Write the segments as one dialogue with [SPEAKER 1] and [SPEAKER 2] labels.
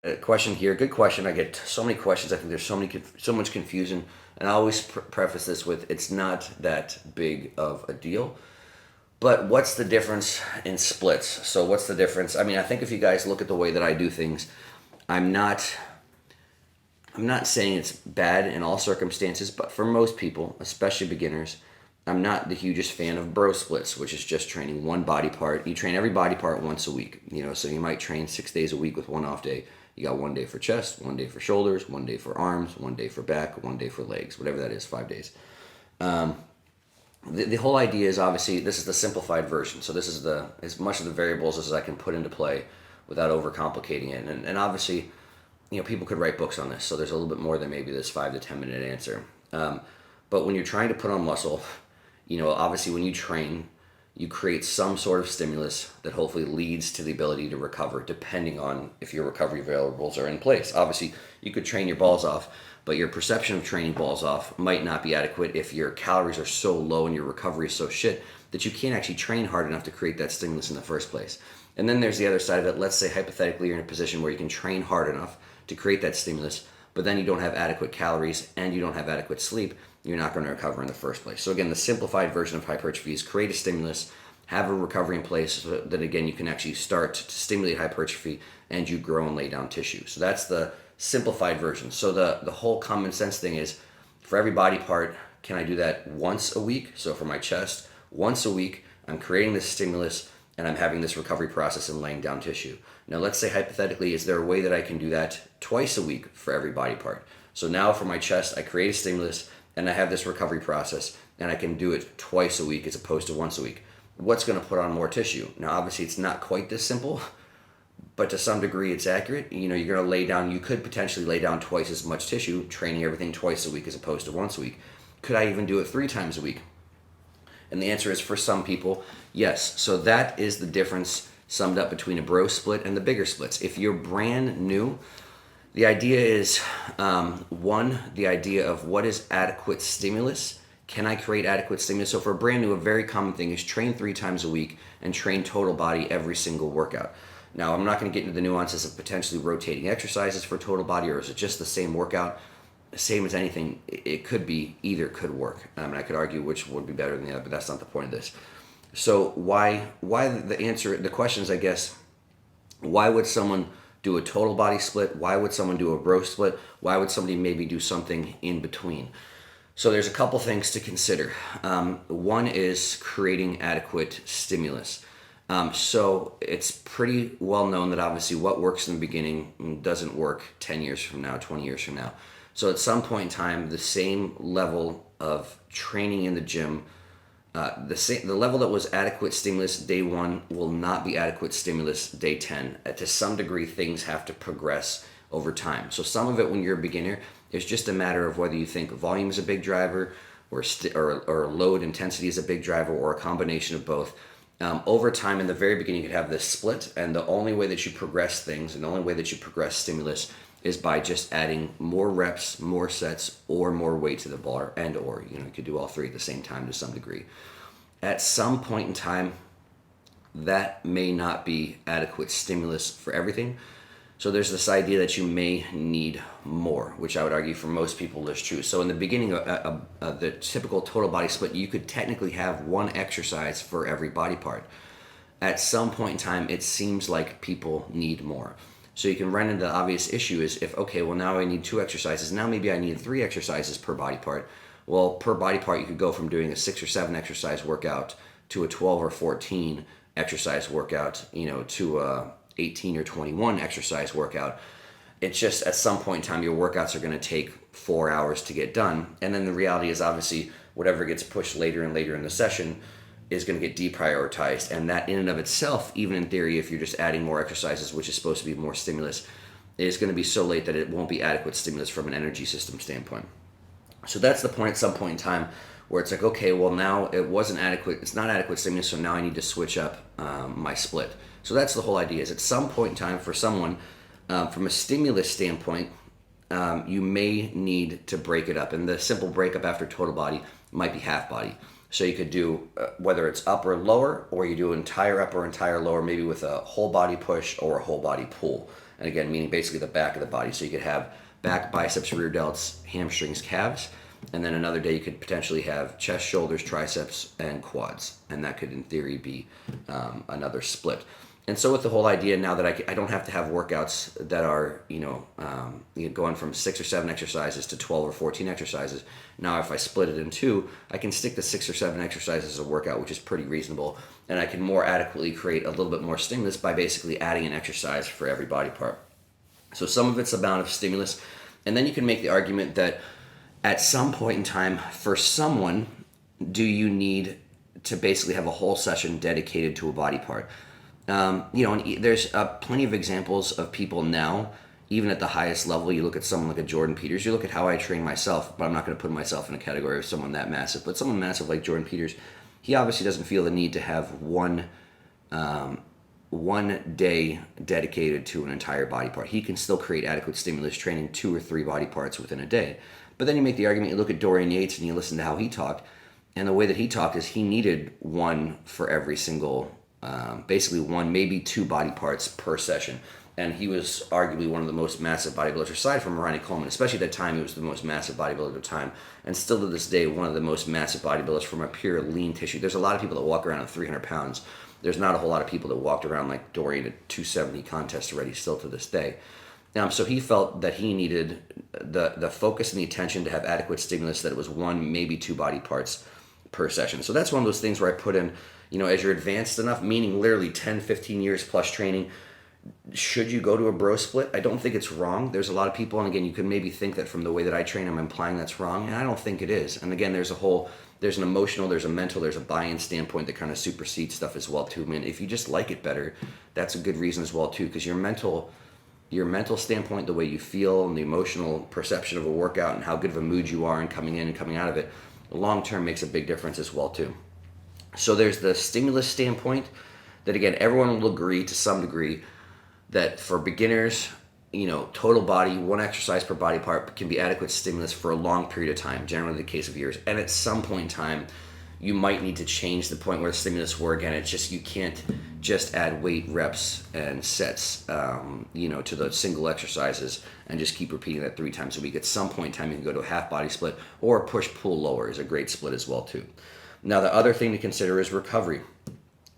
[SPEAKER 1] A question here, good question. I get so many questions. I think there's so much confusion, and I always preface this with it's not that big of a deal. But what's the difference in splits? So what's the difference? I mean, I think if you guys look at the way that I do things, I'm not I'm not saying it's bad in all circumstances, but for most people, especially beginners, I'm not the hugest fan of bro splits, which is just training one body part. You train every body part once a week, so you might train 6 days a week with one off day. You got one day for chest, one day for shoulders, one day for arms, one day for back, one day for legs, whatever that is, 5 days. The whole idea is obviously this is the simplified version. So this is as much of the variables as I can put into play without overcomplicating it. And obviously, people could write books on this. So there's a little bit more than maybe this 5 to 10 minute answer. But when you're trying to put on muscle, obviously when you train, you create some sort of stimulus that hopefully leads to the ability to recover, depending on if your recovery variables are in place. Obviously, you could train your balls off, but your perception of training balls off might not be adequate if your calories are so low and your recovery is so shit that you can't actually train hard enough to create that stimulus in the first place. And then there's the other side of it. Let's say hypothetically you're in a position where you can train hard enough to create that stimulus, but then you don't have adequate calories and you don't have adequate sleep, you're not going to recover in the first place. So again, the simplified version of hypertrophy is create a stimulus, have a recovery in place so that again you can actually start to stimulate hypertrophy and you grow and lay down tissue. So that's the simplified version. So the whole common sense thing is for every body part, can I do that once a week? So for my chest, once a week, I'm creating this stimulus and I'm having this recovery process and laying down tissue. Now let's say hypothetically, is there a way that I can do that twice a week for every body part? So now for my chest, I create a stimulus and I have this recovery process and I can do it twice a week as opposed to once a week. What's going to put on more tissue? Now obviously it's not quite this simple, but to some degree it's accurate. You're going to you could potentially lay down twice as much tissue training everything twice a week as opposed to once a week. Could I even do it 3 times a week? And the answer is for some people, yes. So that is the difference summed up between a bro split and the bigger splits. If you're brand new, the idea is one, the idea of what is adequate stimulus. Can I create adequate stimulus? So for a brand new, a very common thing is train 3 times a week and train total body every single workout. Now, I'm not going to get into the nuances of potentially rotating exercises for total body, or is it just the same workout? Same as anything, it could be, either could work. I could argue which would be better than the other, but that's not the point of this. So why the question is, I guess, why would someone do a total body split? Why would someone do a bro split? Why would somebody maybe do something in between? So there's a couple things to consider. One is creating adequate stimulus. So it's pretty well known that obviously what works in the beginning doesn't work 10 years from now, 20 years from now. So at some point in time, the same level of training in the gym, the level that was adequate stimulus day one will not be adequate stimulus day 10. To some degree, things have to progress over time. So some of it when you're a beginner is just a matter of whether you think volume is a big driver or load intensity is a big driver or a combination of both. Over time, in the very beginning, you could have this split, and the only way that you progress things and the only way that you progress stimulus is by just adding more reps, more sets, or more weight to the bar, or you could do all three at the same time to some degree. At some point in time, that may not be adequate stimulus for everything. So there's this idea that you may need more, which I would argue for most people is true. So in the beginning of the typical total body split, you could technically have one exercise for every body part. At some point in time, it seems like people need more. So you can run into the obvious issue is if, okay, well now I need 2 exercises, now maybe I need 3 exercises per body part. Well, per body part, you could go from doing a 6 or 7 exercise workout to a 12 or 14 exercise workout, to a 18 or 21 exercise workout. It's just at some point in time, your workouts are going to take 4 hours to get done. And then the reality is obviously whatever gets pushed later and later in the session is going to get deprioritized. And that in and of itself, even in theory, if you're just adding more exercises, which is supposed to be more stimulus, is going to be so late that it won't be adequate stimulus from an energy system standpoint. So that's the point at some point in time where it's like, okay, well now it's not adequate stimulus, so now I need to switch up my split. So that's the whole idea is at some point in time for someone, from a stimulus standpoint, you may need to break it up. And the simple breakup after total body might be half body. So you could do, whether it's upper lower, or you do entire upper, entire lower, maybe with a whole body push or a whole body pull. And again, meaning basically the back of the body. So you could have back, biceps, rear delts, hamstrings, calves. And then another day you could potentially have chest, shoulders, triceps, and quads. And that could, in theory, be another split. And so with the whole idea now that I don't have to have workouts that are, going from 6 or 7 exercises to 12 or 14 exercises. Now if I split it in two, I can stick to 6 or 7 exercises as a workout, which is pretty reasonable. And I can more adequately create a little bit more stimulus by basically adding an exercise for every body part. So some of it's amount of stimulus. And then you can make the argument that at some point in time, for someone, do you need to basically have a whole session dedicated to a body part? And there's plenty of examples of people now, even at the highest level. You look at someone like a Jordan Peters, you look at how I train myself, but I'm not going to put myself in a category of someone that massive. But someone massive like Jordan Peters, he obviously doesn't feel the need to have one day dedicated to an entire body part. He can still create adequate stimulus training 2 or 3 body parts within a day. But then you make the argument, you look at Dorian Yates and you listen to how he talked, and the way that he talked is he needed one for every single, basically 1, maybe 2 body parts per session. And he was arguably one of the most massive bodybuilders, aside from Ronnie Coleman. Especially at that time, he was the most massive bodybuilder at the time. And still to this day, one of the most massive bodybuilders from a pure lean tissue. There's a lot of people that walk around at 300 pounds. There's not a whole lot of people that walked around like Dorian at 270 contest already, still to this day. So he felt that he needed the focus and the attention to have adequate stimulus, that it was 1, maybe 2 body parts per session. So that's one of those things where I put in, as you're advanced enough, meaning literally 10, 15 years plus training, should you go to a bro split? I don't think it's wrong. There's a lot of people, and again, you could maybe think that from the way that I train, I'm implying that's wrong, and I don't think it is. And again, there's an emotional, there's a mental, there's a buy-in standpoint that kind of supersedes stuff as well too. I mean, if you just like it better, that's a good reason as well too, because your mental standpoint, the way you feel, and the emotional perception of a workout, and how good of a mood you are in coming in and coming out of it, long term makes a big difference as well too. So there's the stimulus standpoint that, again, everyone will agree to some degree that for beginners, total body, 1 exercise per body part can be adequate stimulus for a long period of time, generally the case of years. And at some point in time, you might need to change the point where the stimulus were. Again, it's just, you can't just add weight, reps, and sets, to the single exercises and just keep repeating that 3 times a week. At some point in time, you can go to a half body split, or a push-pull lower is a great split as well too. Now, the other thing to consider is recovery.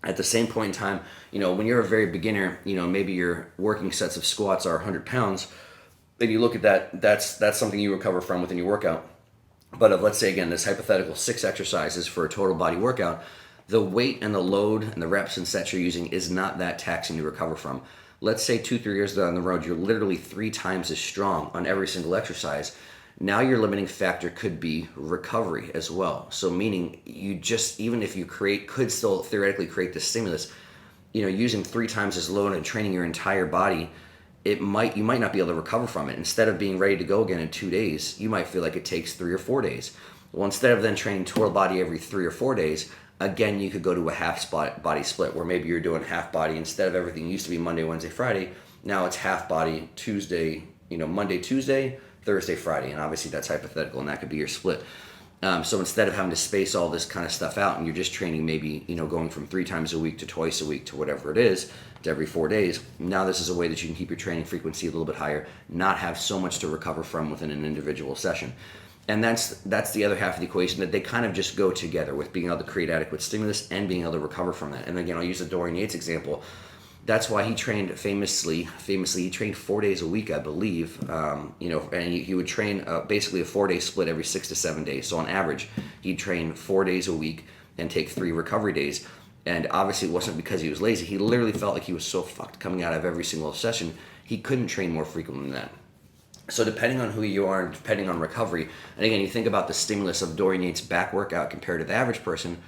[SPEAKER 1] At the same point in time, when you're a very beginner, maybe your working sets of squats are 100 pounds, and you look at that, that's something you recover from within your workout. But of, let's say, again, this hypothetical 6 exercises for a total body workout, the weight and the load and the reps and sets you're using is not that taxing to recover from. Let's say 2-3 years down the road, you're literally 3 times as strong on every single exercise. Now your limiting factor could be recovery as well. So meaning you just, even if you could still theoretically create this stimulus, using 3 times as load and training your entire body, you might not be able to recover from it. Instead of being ready to go again in 2 days, you might feel like it takes 3 or 4 days. Well, instead of then training total body every 3 or 4 days, again, you could go to a half body split, where maybe you're doing half body instead of everything used to be Monday, Wednesday, Friday. Now it's half body Tuesday, Monday, Tuesday, Thursday, Friday. And obviously that's hypothetical, and that could be your split. So instead of having to space all this kind of stuff out, and you're just training maybe, going from 3 times a week to twice a week to whatever it is, to every 4 days, now this is a way that you can keep your training frequency a little bit higher, not have so much to recover from within an individual session. And that's the other half of the equation, that they kind of just go together with being able to create adequate stimulus and being able to recover from that. And again, I'll use the Dorian Yates example. That's why he trained famously, he trained 4 days a week, I believe, and he would train basically a 4-day split every 6 to 7 days. So on average, he'd train 4 days a week and take 3 recovery days. And obviously it wasn't because he was lazy. He literally felt like he was so fucked coming out of every single session, he couldn't train more frequently than that. So depending on who you are and depending on recovery, and again, you think about the stimulus of Dorian Yates' back workout compared to the average person,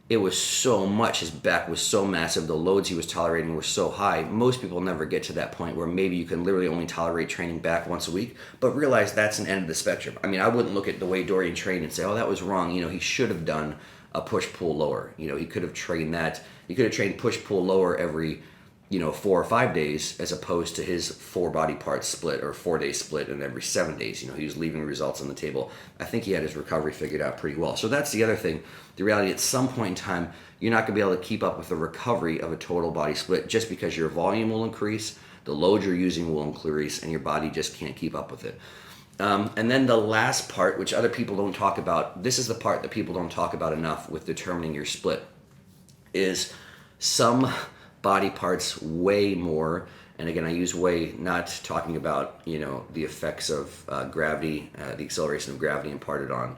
[SPEAKER 1] it was so much. His back was so massive. The loads he was tolerating were so high. Most people never get to that point where maybe you can literally only tolerate training back once a week, but realize that's an end of the spectrum. I mean, I wouldn't look at the way Dorian trained and say, oh, that was wrong. He should have done a push-pull lower. He could have trained that. He could have trained push-pull lower every 4 or 5 days, as opposed to his 4 body part split or 4-day split in every 7 days. He was leaving results on the table. I think he had his recovery figured out pretty well. So that's the other thing. The reality, at some point in time, you're not going to be able to keep up with the recovery of a total body split just because your volume will increase, The load you're using will increase, and your body just can't keep up with it. And then the last part, which other people don't talk about, this is the part that people don't talk about enough with determining your split, is some body parts weigh more. And again, I use weigh not talking about, the effects of gravity, the acceleration of gravity imparted on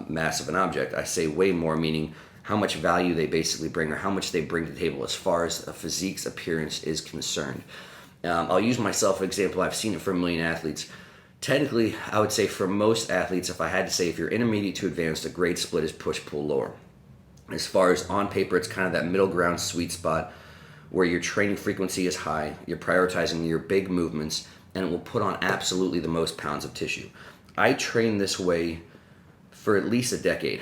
[SPEAKER 1] mass of an object. I say weigh more, meaning how much value they basically bring, or how much they bring to the table as far as a physique's appearance is concerned. I'll use myself for example. I've seen it for a million athletes. Technically, I would say for most athletes, if I had to say, if you're intermediate to advanced, a great split is push-pull lower. As far as on paper, it's kind of that middle ground sweet spot where your training frequency is high, you're prioritizing your big movements, and it will put on absolutely the most pounds of tissue. I trained this way for at least a decade.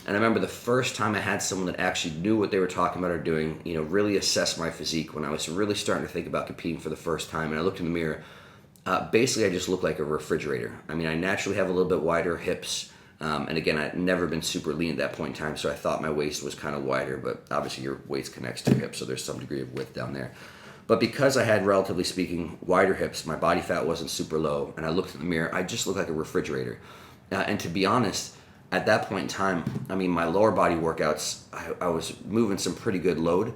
[SPEAKER 1] And I remember the first time I had someone that actually knew what they were talking about or doing, really assessed my physique when I was really starting to think about competing for the first time. And I looked in the mirror. Basically, I just looked like a refrigerator. I mean, I naturally have a little bit wider hips. And again, I'd never been super lean at that point in time, so I thought my waist was kind of wider, but obviously your waist connects to your hips, so there's some degree of width down there. But because I had, relatively speaking, wider hips, my body fat wasn't super low, and I looked in the mirror, I just looked like a refrigerator. And to be honest, at that point in time, I mean, my lower body workouts, I was moving some pretty good load,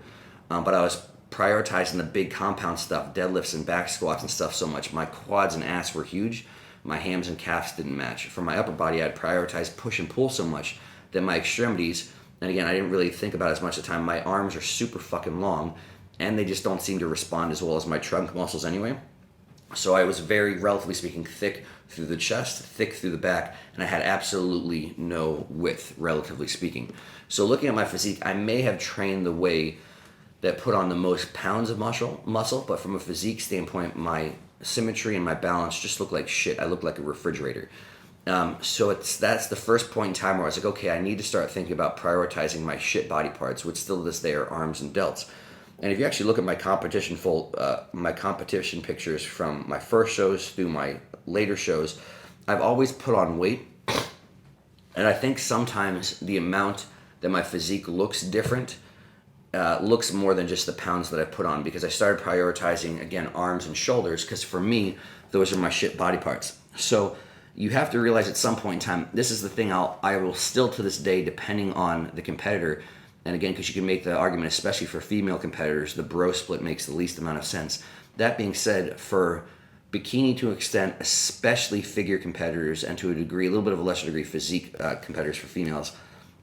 [SPEAKER 1] but I was prioritizing the big compound stuff, deadlifts and back squats and stuff so much. My quads and ass were huge. My hams and calves didn't match. For my upper body, I'd prioritize push and pull so much that my extremities, and again, I didn't really think about it as much at the time, my arms are super fucking long, and they just don't seem to respond as well as my trunk muscles anyway. So I was very, relatively speaking, thick through the chest, thick through the back, and I had absolutely no width, relatively speaking. So looking at my physique, I may have trained the way that put on the most pounds of muscle, but from a physique standpoint, my symmetry and my balance just look like shit. I look like a refrigerator. So that's the first point in time where I was like, okay, I need to start thinking about prioritizing my shit body parts, which still to this day are arms and delts. And if you actually look at my competition pictures from my first shows through my later shows, I've always put on weight. And I think sometimes the amount that my physique looks different looks more than just the pounds that I put on, because I started prioritizing, again, arms and shoulders, because for me, those are my shit body parts. So you have to realize at some point in time, this is the thing I will still to this day, depending on the competitor, and again, because you can make the argument, especially for female competitors, the bro split makes the least amount of sense. That being said, for bikini to an extent, especially figure competitors, and to a degree, a little bit of a lesser degree, physique competitors for females,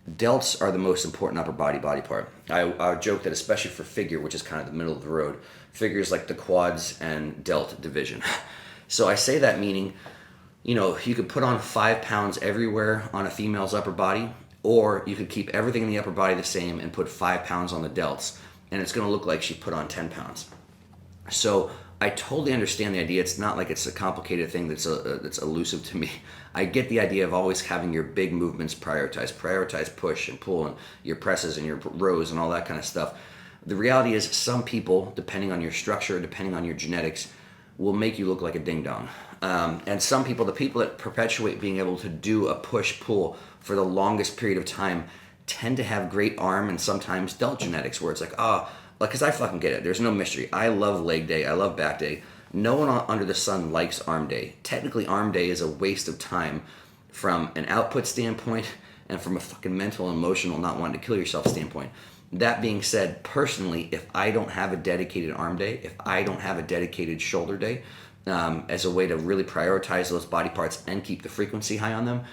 [SPEAKER 1] delts are the most important upper body part. I joke that especially for figure, which is kind of the middle of the road, figure is like the quads and delt division. So I say that meaning, you could put on 5 pounds everywhere on a female's upper body, or you could keep everything in the upper body the same and put 5 pounds on the delts, and it's going to look like she put on 10 pounds. So I totally understand the idea. It's not like it's a complicated thing that's elusive to me. I get the idea of always having your big movements prioritize push and pull, and your presses and your rows and all that kind of stuff. The reality is some people, depending on your structure, depending on your genetics, will make you look like a ding-dong. And some people, the people that perpetuate being able to do a push-pull for the longest period of time, tend to have great arm and sometimes delt genetics, where it's like, because I fucking get it. There's no mystery. I love leg day. I love back day. No one under the sun likes arm day. Technically, arm day is a waste of time from an output standpoint and from a fucking mental, emotional, not wanting to kill yourself standpoint. That being said, personally, if I don't have a dedicated arm day, if I don't have a dedicated shoulder day, as a way to really prioritize those body parts and keep the frequency high on them,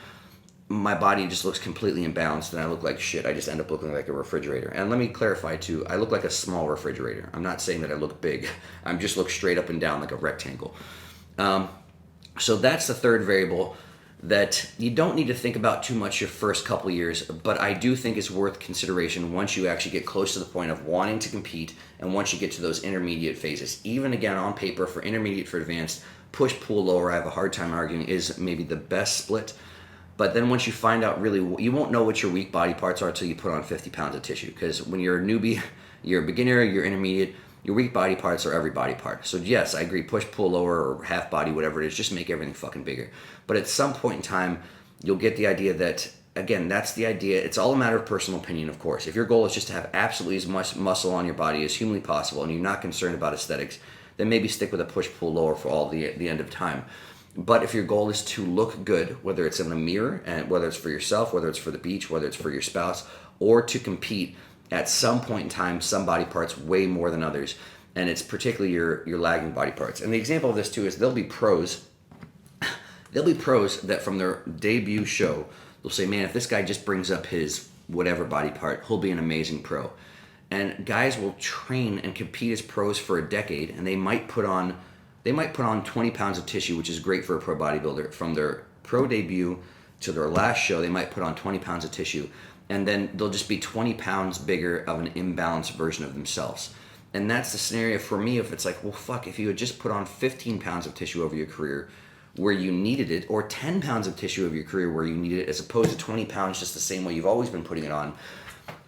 [SPEAKER 1] my body just looks completely imbalanced and I look like shit. I just end up looking like a refrigerator. And let me clarify too, I look like a small refrigerator. I'm not saying that I look big. I just look straight up and down like a rectangle. So that's the third variable that you don't need to think about too much your first couple years, but I do think is worth consideration once you actually get close to the point of wanting to compete and once you get to those intermediate phases. Even again on paper, for intermediate, for advanced, push, pull, lower, I have a hard time arguing is maybe the best split. But then once you find out really, you won't know what your weak body parts are until you put on 50 pounds of tissue. Because when you're a newbie, you're a beginner, you're intermediate, your weak body parts are every body part. So yes, I agree, push, pull, lower, or half body, whatever it is, just make everything fucking bigger. But at some point in time, you'll get the idea that, again, that's the idea. It's all a matter of personal opinion, of course. If your goal is just to have absolutely as much muscle on your body as humanly possible and you're not concerned about aesthetics, then maybe stick with a push-pull lower for all the end of time. But if your goal is to look good, whether it's in the mirror, and whether it's for yourself, whether it's for the beach, whether it's for your spouse, or to compete at some point in time, some body parts way more than others, and it's particularly your lagging body parts. And the example of this too is there'll be pros that from their debut show, they'll say, man, if this guy just brings up his whatever body part, he'll be an amazing pro. And guys will train and compete as pros for a decade, and they might put on 20 pounds of tissue, which is great for a pro bodybuilder. From their pro debut to their last show, they might put on 20 pounds of tissue, and then they'll just be 20 pounds bigger of an imbalanced version of themselves. And that's the scenario for me. If it's like, well, fuck, if you had just put on 15 pounds of tissue over your career where you needed it, or 10 pounds of tissue over your career where you needed it, as opposed to 20 pounds just the same way you've always been putting it on,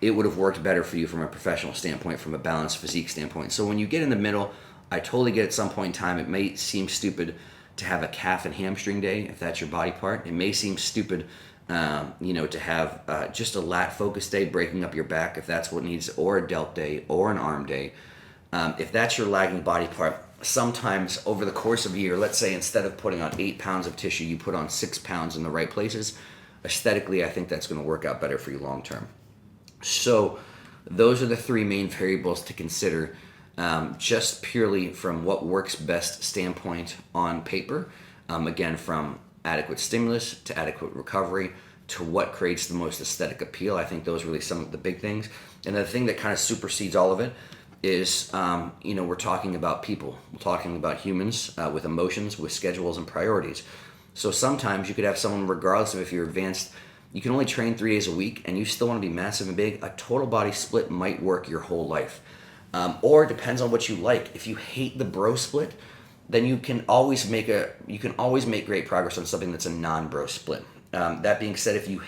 [SPEAKER 1] it would have worked better for you from a professional standpoint, from a balanced physique standpoint. So when you get in the middle, I totally get at some point in time, it may seem stupid to have a calf and hamstring day if that's your body part. It may seem stupid, to have just a lat focus day, breaking up your back if that's what needs, or a delt day, or an arm day. If that's your lagging body part, sometimes over the course of a year, let's say instead of putting on 8 pounds of tissue, you put on 6 pounds in the right places. Aesthetically, I think that's going to work out better for you long term. So those are the 3 main variables to consider, just purely from what works best standpoint on paper. Again, from adequate stimulus to adequate recovery to what creates the most aesthetic appeal. I think those are really some of the big things. And the thing that kind of supersedes all of it is, we're talking about people. We're talking about humans with emotions, with schedules and priorities. So sometimes you could have someone, regardless of if you're advanced, you can only train 3 days a week and you still want to be massive and big. A total body split might work your whole life. Or it depends on what you like. If you hate the bro split, then you can always make great progress on something that's a non-bro split. That being said, if you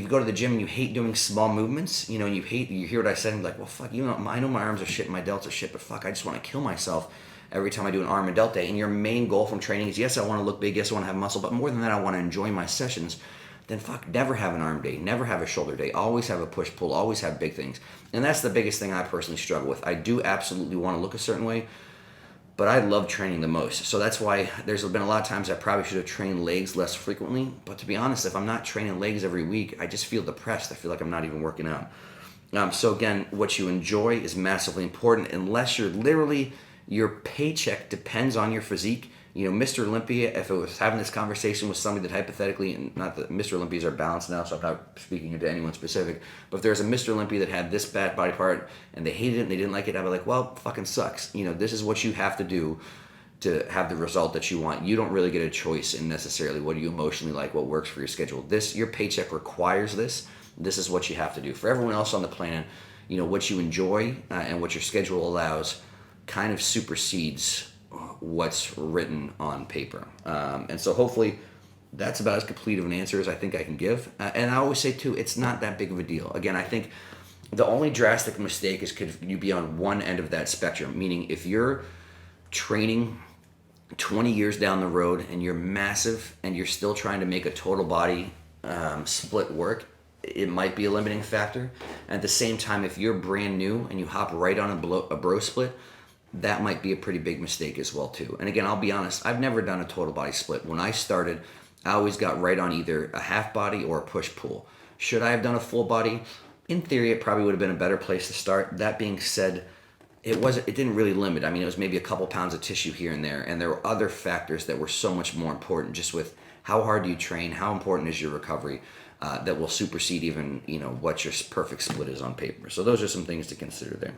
[SPEAKER 1] go to the gym and you hate doing small movements, and you hear what I said, and you're like, well, fuck, I know my arms are shit and my delts are shit, but fuck, I just want to kill myself every time I do an arm and delt day. And your main goal from training is, yes, I want to look big, yes, I want to have muscle, but more than that, I want to enjoy my sessions. Then fuck, never have an arm day, never have a shoulder day, always have a push-pull, always have big things. And that's the biggest thing I personally struggle with. I do absolutely want to look a certain way, but I love training the most. So that's why there's been a lot of times I probably should have trained legs less frequently. But to be honest, if I'm not training legs every week, I just feel depressed. I feel like I'm not even working out. So again, what you enjoy is massively important, unless your paycheck depends on your physique. Mr. Olympia, if it was having this conversation with somebody that hypothetically, and not that Mr. Olympias are balanced now, so I'm not speaking to anyone specific, but if there's a Mr. Olympia that had this bad body part and they hated it and they didn't like it, I'd be like, well, fucking sucks. This is what you have to do to have the result that you want. You don't really get a choice in necessarily what do you emotionally like, what works for your schedule. Your paycheck requires this. This is what you have to do. For everyone else on the planet, what you enjoy and what your schedule allows kind of supersedes what's written on paper. And so hopefully that's about as complete of an answer as I think I can give. And I always say too, it's not that big of a deal. Again, I think the only drastic mistake is could you be on one end of that spectrum, meaning if you're training 20 years down the road and you're massive and you're still trying to make a total body split work, it might be a limiting factor. At the same time, if you're brand new and you hop right on a bro split, that might be a pretty big mistake as well too. And again, I'll be honest, I've never done a total body split. When I started, I always got right on either a half body or a push-pull. Should I have done a full body? In theory, it probably would have been a better place to start. That being said, it didn't really limit. I mean, it was maybe a couple pounds of tissue here and there, and there were other factors that were so much more important, just with how hard do you train, how important is your recovery, that will supersede even, what your perfect split is on paper. So those are some things to consider there.